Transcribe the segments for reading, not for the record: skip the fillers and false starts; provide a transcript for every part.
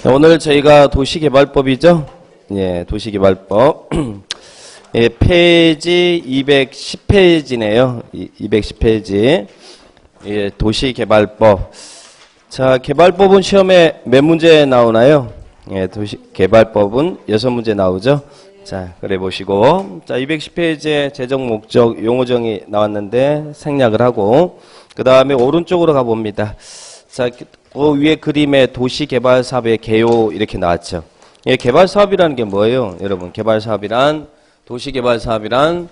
오늘 저희가 도시개발법이죠. 예, 도시개발법. 예, 페이지 210페이지네요. 210페이지. 예, 도시개발법. 자, 개발법은 시험에 몇 문제 나오나요? 예, 도시개발법은 6문제 나오죠. 자, 그래 보시고. 자, 210페이지에 재정 목적 용어정이 나왔는데 생략을 하고, 그 다음에 오른쪽으로 가봅니다. 자, 그 위에 그림에 도시개발사업의 개요 이렇게 나왔죠. 예, 개발사업이라는 게 뭐예요? 여러분, 개발사업이란, 도시개발사업이란,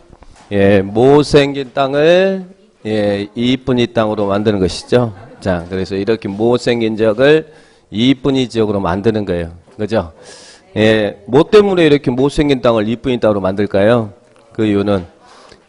예, 못생긴 땅을, 예, 이쁜이 땅으로 만드는 것이죠. 자, 그래서 이렇게 못생긴 지역을 이쁜이 지역으로 만드는 거예요. 그죠? 예, 뭐 때문에 이렇게 못생긴 땅을 이쁜이 땅으로 만들까요? 그 이유는,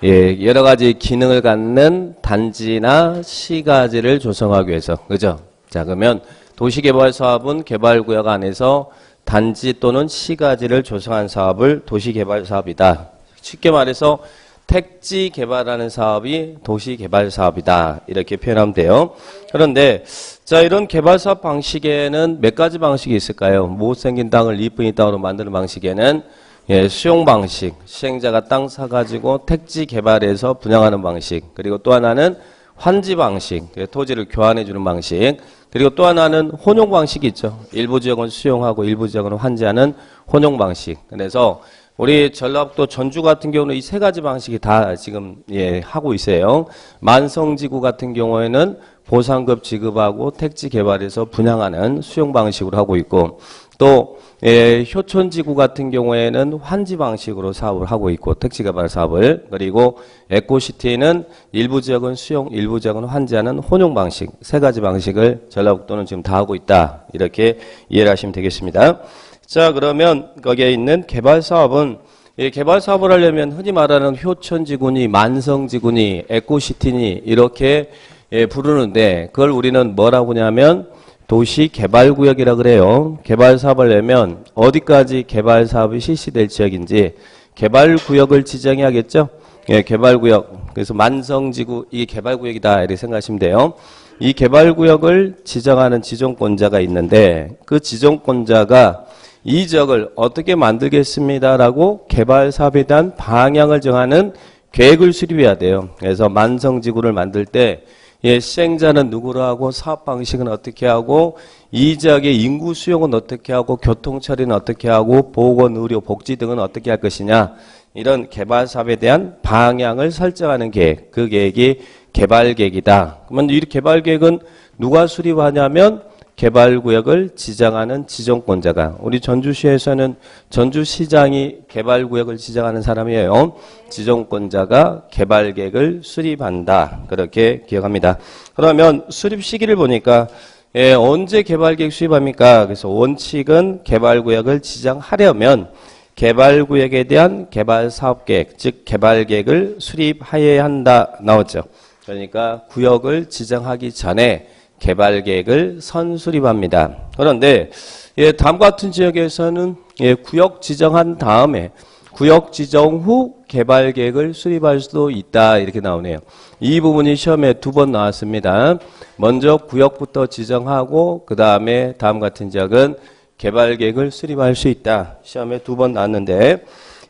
예, 여러 가지 기능을 갖는 단지나 시가지를 조성하기 위해서. 그죠? 자, 그러면 도시개발사업은 개발구역 안에서 단지 또는 시가지를 조성한 사업을 도시개발사업이다. 쉽게 말해서 택지 개발하는 사업이 도시개발사업이다. 이렇게 표현하면 돼요. 그런데 자, 이런 개발사업 방식에는 몇 가지 방식이 있을까요? 못생긴 땅을 이쁜이 땅으로 만드는 방식에는 예, 수용 방식, 시행자가 땅 사가지고 택지 개발해서 분양하는 방식, 그리고 또 하나는 환지 방식, 토지를 교환해 주는 방식, 그리고 또 하나는 혼용 방식이 있죠. 일부 지역은 수용하고 일부 지역은 환지하는 혼용 방식. 그래서 우리 전라북도 전주 같은 경우는 이 세 가지 방식이 다 지금 예, 하고 있어요. 만성지구 같은 경우에는 보상급 지급하고 택지 개발해서 분양하는 수용 방식으로 하고 있고, 또 예, 효촌지구 같은 경우에는 환지 방식으로 사업을 하고 있고, 택지 개발 사업을. 그리고 에코시티는 일부 지역은 수용, 일부 지역은 환지하는 혼용 방식, 세 가지 방식을 전라북도는 지금 다 하고 있다. 이렇게 이해를 하시면 되겠습니다. 자, 그러면 거기에 있는 개발 사업은, 이 개발 사업을 하려면 흔히 말하는 효촌지구니 만성지구니 에코시티니 이렇게 예, 부르는데, 그걸 우리는 뭐라고 하냐면 도시개발구역이라 그래요. 개발사업을 내면 어디까지 개발사업이 실시될 지역인지 개발구역을 지정해야겠죠. 예, 개발구역. 그래서 만성지구 이게 개발구역이다 이렇게 생각하시면 돼요. 이 개발구역을 지정하는 지정권자가 있는데, 그 지정권자가 이 지역을 어떻게 만들겠습니다라고 개발사업에 대한 방향을 정하는 계획을 수립해야 돼요. 그래서 만성지구를 만들 때 예, 시행자는 누구로 하고 사업 방식은 어떻게 하고 이 지역의 인구 수용은 어떻게 하고 교통 처리는 어떻게 하고 보건, 의료, 복지 등은 어떻게 할 것이냐, 이런 개발 사업에 대한 방향을 설정하는 계획, 그 계획이 개발 계획이다. 그러면 이 개발 계획은 누가 수립하냐면 개발구역을 지정하는 지정권자가, 우리 전주시에서는 전주시장이 개발구역을 지정하는 사람이에요. 지정권자가 개발계획을 수립한다. 그렇게 기억합니다. 그러면 수립 시기를 보니까 예, 언제 개발계획 수립합니까? 그래서 원칙은 개발구역을 지정하려면 개발구역에 대한 개발사업계획, 즉 개발계획을 수립하여야 한다 나왔죠. 그러니까 구역을 지정하기 전에 개발계획을 선수립합니다. 그런데 예, 다음과 같은 지역에서는 예, 구역 지정한 다음에 구역 지정 후 개발계획을 수립할 수도 있다 이렇게 나오네요. 이 부분이 시험에 2번 나왔습니다. 먼저 구역부터 지정하고 그 다음에 다음 같은 지역은 개발계획을 수립할 수 있다. 시험에 2번 나왔는데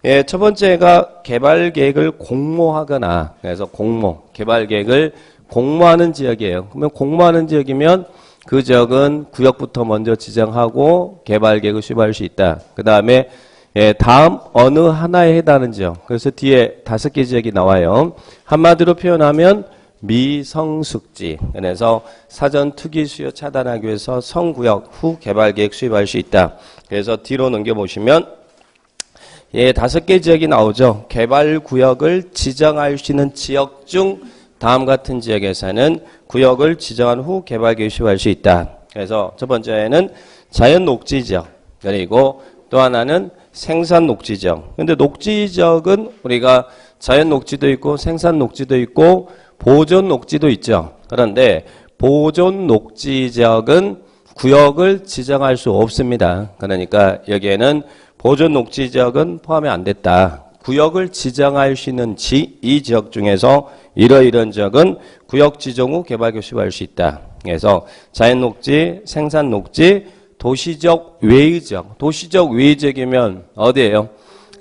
예, 첫 번째가 개발계획을 공모하거나, 그래서 개발계획을 공모하는 지역이에요. 그러면 공모하는 지역이면 그 지역은 구역부터 먼저 지정하고 개발계획을 수립할 수 있다. 그 다음에 예, 다음 어느 하나에 해당하는 지역. 그래서 뒤에 5개 지역이 나와요. 한마디로 표현하면 미성숙지. 그래서 사전 투기 수요 차단하기 위해서 성구역 후 개발계획 수립할 수 있다. 그래서 뒤로 넘겨보시면 예, 5개 지역이 나오죠. 개발구역을 지정할 수 있는 지역 중 다음 같은 지역에서는 구역을 지정한 후 개발계획 수립할 수 있다. 그래서 첫 번째는 자연 녹지 지역, 그리고 또 하나는 생산 녹지 지역. 근데 녹지 지역은 우리가 자연 녹지도 있고 생산 녹지도 있고 보존 녹지도 있죠. 그런데 보존 녹지 지역은 구역을 지정할 수 없습니다. 그러니까 여기에는 보존 녹지 지역은 포함이 안 됐다. 구역을 지정할 수 있는 이 지역 중에서 이러이러한 지역은 구역 지정 후 개발계획 수립할 수 있다. 그래서 자연녹지, 생산녹지, 도시적 외의적. 도시적 외의적이면 어디예요?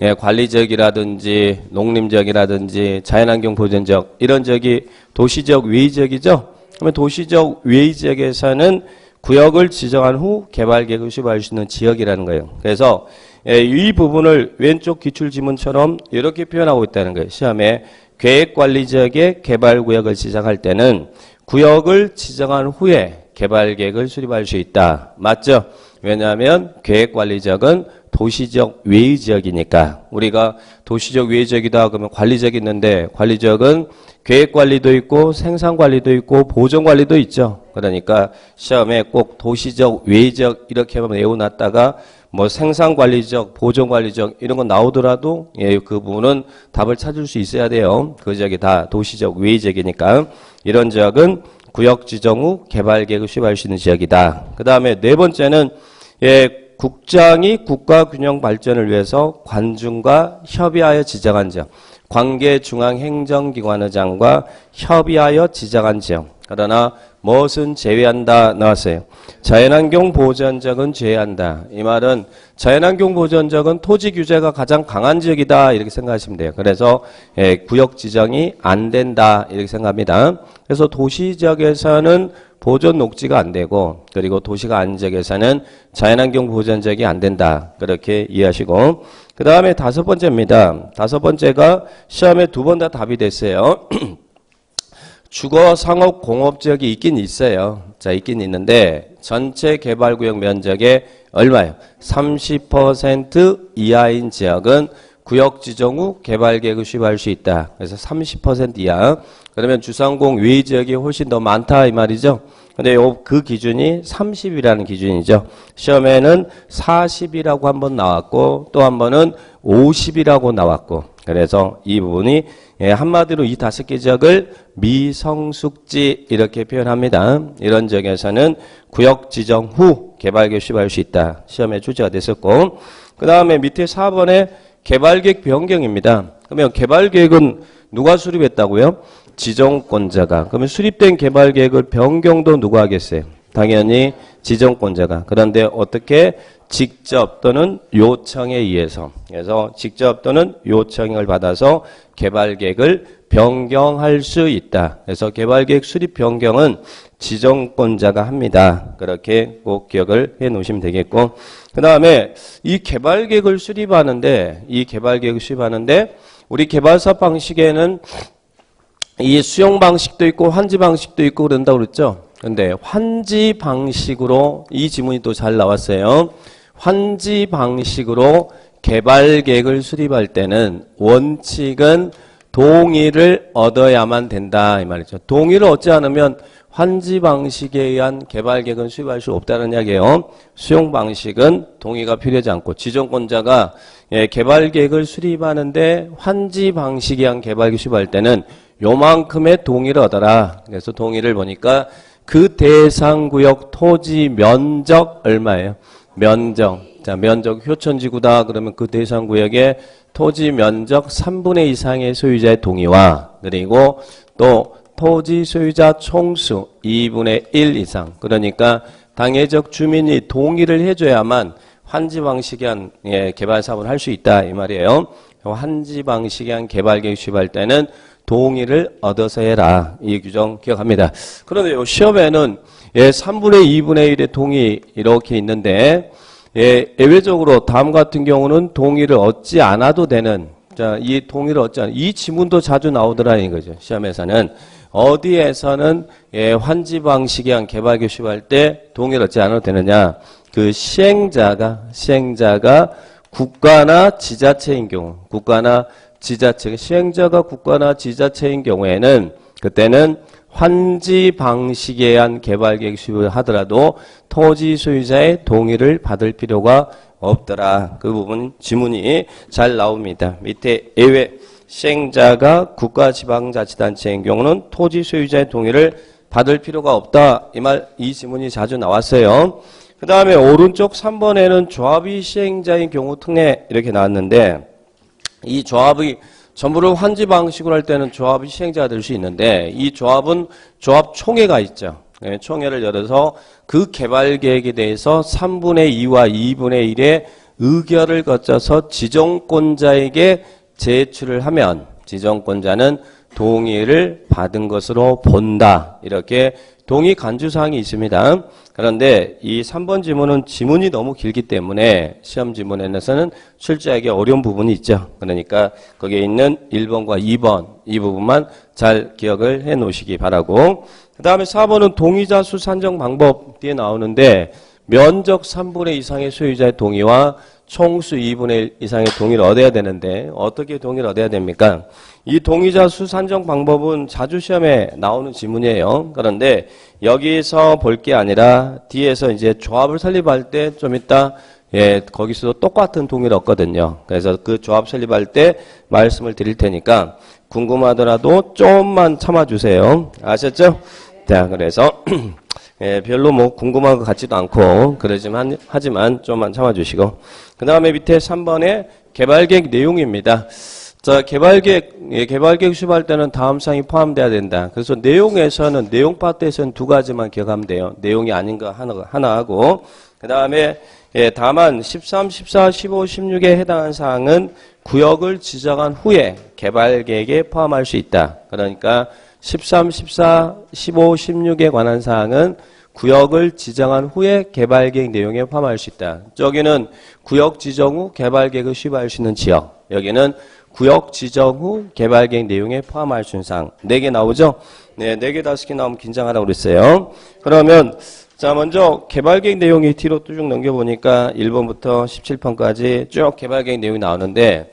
예, 관리적이라든지 농림적이라든지 자연환경 보전적 이런 적이 도시적 외의적이죠. 그러면 도시적 외의적에서는 구역을 지정한 후 개발 계획을 수립할 수 있는 지역이라는 거예요. 그래서 이 부분을 왼쪽 기출지문처럼 이렇게 표현하고 있다는 거예요. 시험에 계획관리지역의 개발구역을 지정할 때는 구역을 지정한 후에 개발계획을 수립할 수 있다. 맞죠? 왜냐하면 계획관리지역은 도시적 외의지역이니까. 우리가 도시적 외의지역이다 그러면 관리지역이 있는데 관리지역은 계획관리도 있고 생산관리도 있고 보존관리도 있죠. 그러니까 시험에 꼭 도시적 외의지역 이렇게만 외워놨다가 뭐 생산관리적, 보존관리적 이런 거 나오더라도 예, 그 부분은 답을 찾을 수 있어야 돼요. 그 지역이 다 도시적 외의지역이니까 이런 지역은 구역 지정 후 개발계획을 수립할 수 있는 지역이다. 그 다음에 네 번째는 예, 국장이 국가균형 발전을 위해서 관중과 협의하여 지정한 지역. 관계중앙행정기관의장과 협의하여 지정한 지역. 그러나 무엇은 제외한다 나왔어요. 자연환경 보전적은 제외한다. 이 말은 자연환경 보전적은 토지 규제가 가장 강한 지역이다 이렇게 생각하시면 돼요. 그래서 구역 지정이 안 된다 이렇게 생각합니다. 그래서 도시 지역에서는 보존 녹지가 안 되고 그리고 도시가 아닌 지역에서는 자연환경 보전적이 안 된다. 그렇게 이해하시고 그 다음에 다섯 번째입니다. 다섯 번째가 시험에 두 번 다 답이 됐어요. 주거, 상업, 공업지역이 있긴 있어요. 자, 있긴 있는데 전체 개발구역 면적의 얼마예요? 30% 이하인 지역은 구역 지정 후 개발계획을 수립할 수 있다. 그래서 30% 이하. 그러면 주상공 외의 지역이 훨씬 더 많다 이 말이죠. 근데 그 기준이 30이라는 기준이죠. 시험에는 40이라고 한 번 나왔고 또 한 번은 50이라고 나왔고 그래서 이 부분이 한마디로 이 다섯 개 지역을 미성숙지 이렇게 표현합니다. 이런 지역에서는 구역 지정 후 개발계획 수립할 수 있다. 시험에 출제가 됐었고 그 다음에 밑에 4번에 개발계획 변경입니다. 그러면 개발계획은 누가 수립했다고요? 지정권자가. 그러면 수립된 개발계획을 변경도 누가 하겠어요? 당연히 지정권자가. 그런데 어떻게? 직접 또는 요청에 의해서. 그래서 직접 또는 요청을 받아서 개발계획을 변경할 수 있다. 그래서 개발계획 수립 변경은 지정권자가 합니다. 그렇게 꼭 기억을 해 놓으시면 되겠고. 그 다음에 이 개발계획을 수립하는데 우리 개발사 방식에는 이 수용 방식도 있고 환지 방식도 있고 그런다고 그랬죠. 근데 환지 방식으로 이 지문이 또 잘 나왔어요. 환지 방식으로 개발계획을 수립할 때는 원칙은 동의를 얻어야만 된다 이 말이죠. 동의를 얻지 않으면 환지 방식에 의한 개발계획은 수립할 수 없다는 이야기예요. 수용 방식은 동의가 필요하지 않고 지정권자가 개발계획을 수립하는데 환지 방식에 의한 개발계획 수립할 때는 요만큼의 동의를 얻어라. 그래서 동의를 보니까 그 대상구역 토지 면적 얼마예요? 면적. 자, 면적 효천지구다. 그러면 그 대상구역의 토지 면적 3분의 2 이상의 소유자의 동의와 그리고 또 토지 소유자 총수 2분의 1 이상. 그러니까 당해적 주민이 동의를 해줘야만 환지 방식에 한 개발 사업을 할 수 있다. 이 말이에요. 환지 방식에 한 개발계획 수립할 때는 동의를 얻어서 해라. 이 규정 기억합니다. 그런데 요 시험에는 3분의 2분의 1의 동의 이렇게 있는데 예외적으로 다음 같은 경우는 동의를 얻지 않아도 되는 이 동의를 얻지 않은 이 지문도 자주 나오더라는 거죠. 시험에서는 어디에서는 환지 방식에 한 개발계획 수립할 때 동의를 얻지 않아도 되느냐. 그 시행자가 국가나 지자체인 경우 시행자가 국가나 지자체인 경우에는 그때는 환지 방식에 의한 개발계획 수립을 하더라도 토지 소유자의 동의를 받을 필요가 없더라. 그 부분 지문이 잘 나옵니다. 밑에 예외 시행자가 국가지방자치단체인 경우는 토지 소유자의 동의를 받을 필요가 없다. 이 지문이 자주 나왔어요. 그 다음에 오른쪽 3번에는 조합이 시행자인 경우 특례 이렇게 나왔는데 이 조합이 전부를 환지 방식으로 할 때는 조합이 시행자가 될 수 있는데 이 조합은 조합총회가 있죠. 총회를 열어서 그 개발 계획에 대해서 3분의 2와 2분의 1의 의결을 거쳐서 지정권자에게 제출을 하면 지정권자는 동의를 받은 것으로 본다. 이렇게 동의 간주사항이 있습니다. 그런데 이 3번 지문은 지문이 너무 길기 때문에 시험 지문에서는 출제하기 어려운 부분이 있죠. 그러니까 거기에 있는 1번과 2번 이 부분만 잘 기억을 해 놓으시기 바라고, 그 다음에 4번은 동의자 수 산정 방법 뒤에 나오는데 면적 3분의 2 이상의 소유자의 동의와 총수 2분의 1 이상의 동의를 얻어야 되는데 어떻게 동의를 얻어야 됩니까? 이 동의자 수 산정 방법은 자주 시험에 나오는 지문이에요. 그런데 여기서 볼 게 아니라 뒤에서 이제 조합을 설립할 때 좀 이따 거기서도 똑같은 동의를 얻거든요. 그래서 그 조합 설립할 때 말씀을 드릴 테니까 궁금하더라도 좀만 참아주세요. 아셨죠? 자, 그래서 별로 뭐 궁금한 것 같지도 않고 하지만 좀만 참아주시고, 그 다음에 밑에 3번에 개발계획 내용입니다. 자, 개발계획 수립할 때는 다음 사항이 포함돼야 된다. 그래서 내용에서는 내용 파트에서는 두 가지만 기억하면 돼요. 내용이 아닌 거 하나 하고, 그 다음에 다만 13, 14, 15, 16에 해당하는 사항은 구역을 지정한 후에 개발계획에 포함할 수 있다. 그러니까 13, 14, 15, 16에 관한 사항은 구역을 지정한 후에 개발계획 내용에 포함할 수 있다. 저기는 구역 지정 후 개발계획을 수립할 수 있는 지역, 여기는 구역 지정 후 개발계획 내용에 포함할 수 있는 사항 4개 나오죠? 네, 4개 5개 나오면 긴장하라고 그랬어요. 그러면 자, 먼저 개발계획 내용이 뒤로 쭉 넘겨보니까 1번부터 17번까지 쭉 개발계획 내용이 나오는데,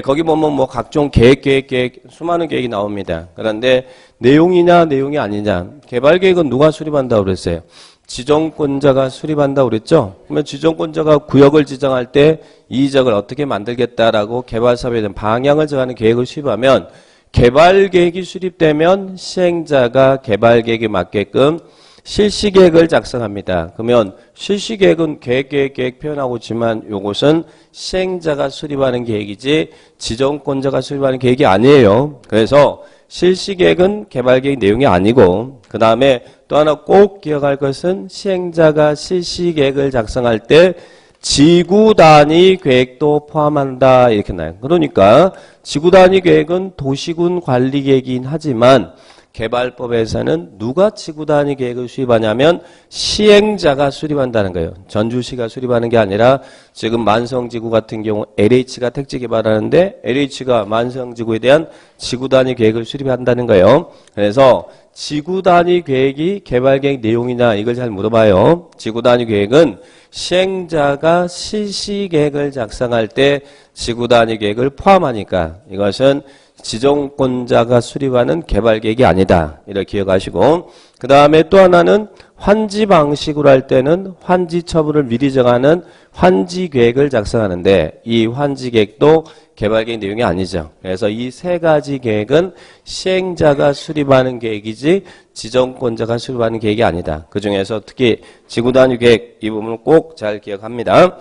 거기 보면 뭐 각종 계획, 수많은 계획이 나옵니다. 그런데 내용이냐, 내용이 아니냐. 개발계획은 누가 수립한다고 그랬어요? 지정권자가 수립한다고 그랬죠? 그러면 지정권자가 구역을 지정할 때 이 지역을 어떻게 만들겠다라고 개발사업에 대한 방향을 정하는 계획을 수립하면, 개발계획이 수립되면 시행자가 개발계획에 맞게끔 실시계획을 작성합니다. 그러면 실시계획은 계획 표현하고 있지만 요것은 시행자가 수립하는 계획이지 지정권자가 수립하는 계획이 아니에요. 그래서 실시계획은 개발계획 내용이 아니고, 그 다음에 또 하나 꼭 기억할 것은 시행자가 실시계획을 작성할 때 지구단위 계획도 포함한다 이렇게 나요. 그러니까 지구단위 계획은 도시군 관리계획이긴 하지만 개발법에서는 누가 지구단위 계획을 수립하냐면 시행자가 수립한다는 거예요. 전주시가 수립하는 게 아니라 지금 만성지구 같은 경우 LH가 택지 개발하는데 LH가 만성지구에 대한 지구단위 계획을 수립한다는 거예요. 그래서 지구단위 계획이 개발계획 내용이냐 이걸 잘 물어봐요. 지구단위 계획은 시행자가 실시계획을 작성할 때 지구단위 계획을 포함하니까 이것은 지정권자가 수립하는 개발계획이 아니다. 이렇게 기억하시고, 그 다음에 또 하나는 환지 방식으로 할 때는 환지 처분을 미리 정하는 환지계획을 작성하는데 이 환지계획도 개발계획 내용이 아니죠. 그래서 이 세 가지 계획은 시행자가 수립하는 계획이지 지정권자가 수립하는 계획이 아니다. 그 중에서 특히 지구단위 계획 이 부분을 꼭 잘 기억합니다.